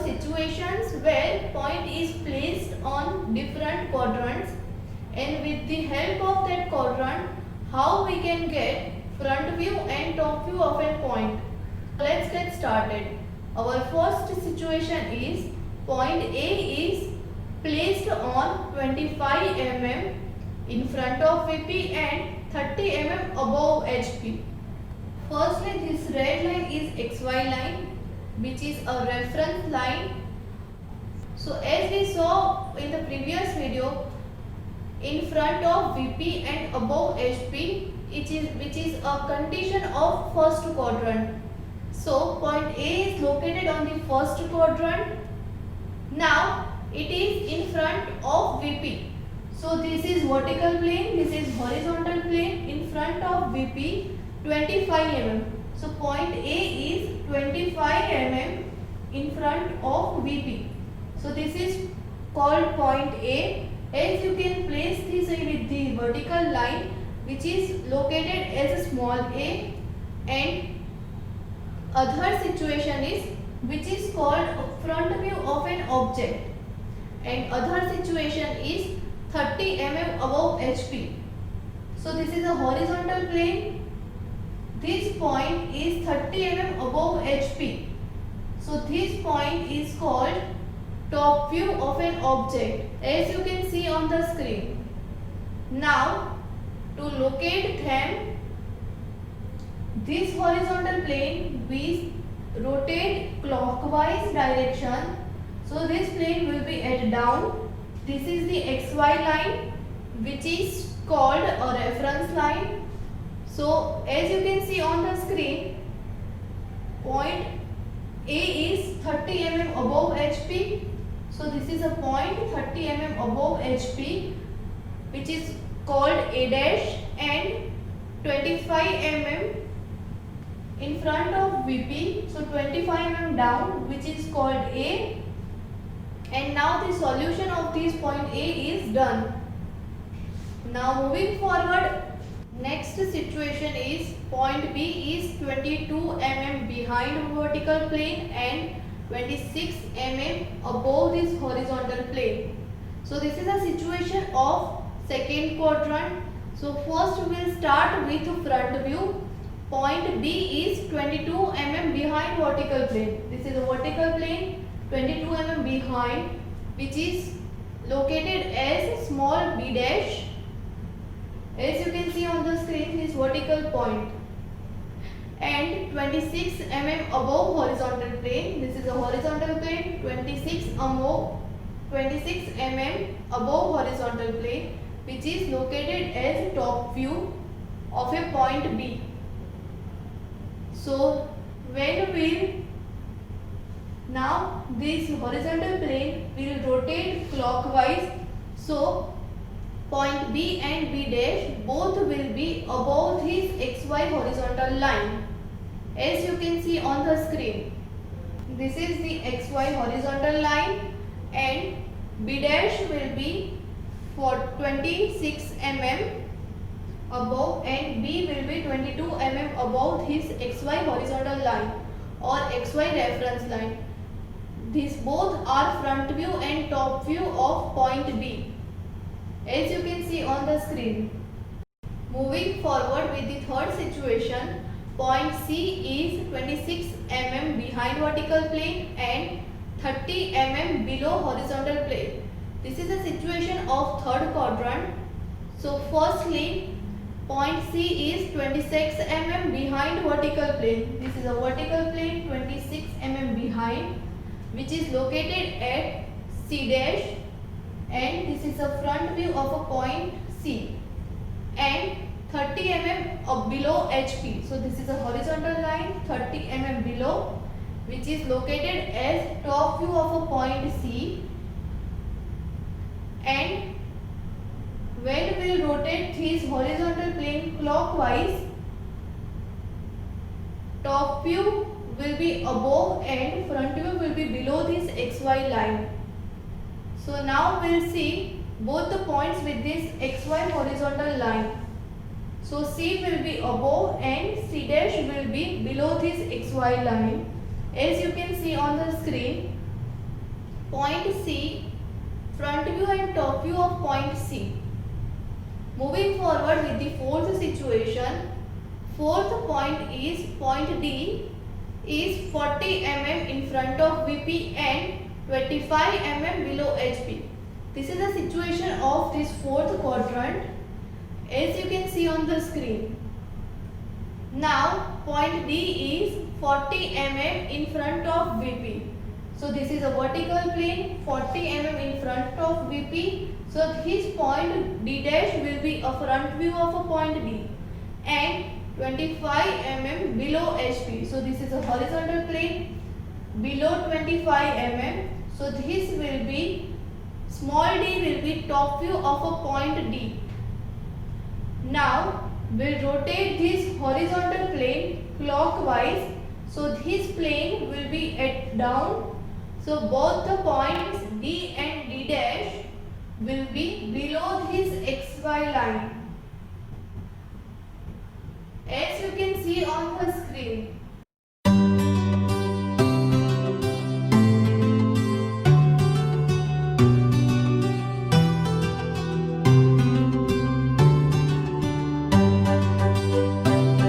situations where point is placed on different quadrants, and with the help of that quadrant, how we can get front view and top view of a point. Let's get started. Our first situation is point A is placed on 25 mm in front of VP and 30 mm above HP. Firstly, this red line is XY line, which is a reference line. So as we saw in the previous video, in front of VP and above HP, which is a condition of first quadrant. So point A is located on the first quadrant. Now it is in front of VP. So this is vertical plane, this is horizontal plane. In front of VP 25 mm. So point A is 25 mm in front of VP. So this is called point A. As you can place this with the vertical line, which is located as a small a, and other situation is which is called front view of an object, and other situation is 30 mm above HP. So this is a horizontal plane. This point is 30 mm above HP. So this point is called top view of an object, as you can see on the screen. Now to locate them, this horizontal plane we rotate clockwise direction. So this plane will be at down. This is the XY line, which is called a reference line. So as you can see on the screen, point A is 30 mm above HP. So this is a point 30 mm above HP, which is called A dash, and 25 mm in front of VP. So 25 mm down, which is called A. And now the solution of this point A is done. Now moving forward, next situation is point B is 22 mm behind vertical plane and 26 mm above this horizontal plane. So this is a situation of second quadrant. So first we will start with front view. Point B is 22 mm behind vertical plane. This is a vertical plane, 22 mm behind, which is located as small b dash. As you can see on the screen, this vertical point, and 26 mm above horizontal plane. This is a horizontal plane, 26 mm above horizontal plane, which is located as top view of a point B. So when we now this horizontal plane will rotate clockwise, so point B and B dash both will be above this XY horizontal line, as you can see on the screen. This is the XY horizontal line, and B dash will be for 26 mm above, and B will be 22 mm above his XY horizontal line or XY reference line. These both are front view and top view of point B, as you can see on the screen. Moving forward with the third situation, point C is 26 mm behind vertical plane and 30 mm below horizontal plane. This is a situation of third quadrant. So firstly, point C is 26 mm behind vertical plane. This is a vertical plane, 26 mm behind, which is located at C dash, and this is a front view of a point C, and 30 mm below HP. So this is a horizontal line, 30 mm below, which is located as top view of a point C. And when we will rotate this horizontal plane clockwise, top view will be above and front view will be below this XY line. So now we will see both the points with this XY horizontal line. So C will be above and C dash will be below this XY line. As you can see on the screen, point C, front view and top view of point C. Moving forward with the fourth situation, fourth point is point D is 40 mm in front of VP and 25 mm below HP. This is the situation of this fourth quadrant as you can see on the screen. Now point D is 40 mm in front of VP. So this is a vertical plane, 40 mm in front of VP. So his point D dash will be a front view of a point D and 25 mm below HP. So this is a horizontal plane below 25 mm. So this will be, small d will be top view of a point D. Now we'll rotate this horizontal plane clockwise. So this plane will be at down. So both the points D and D dash will be below this XY line. As you can see on the screen.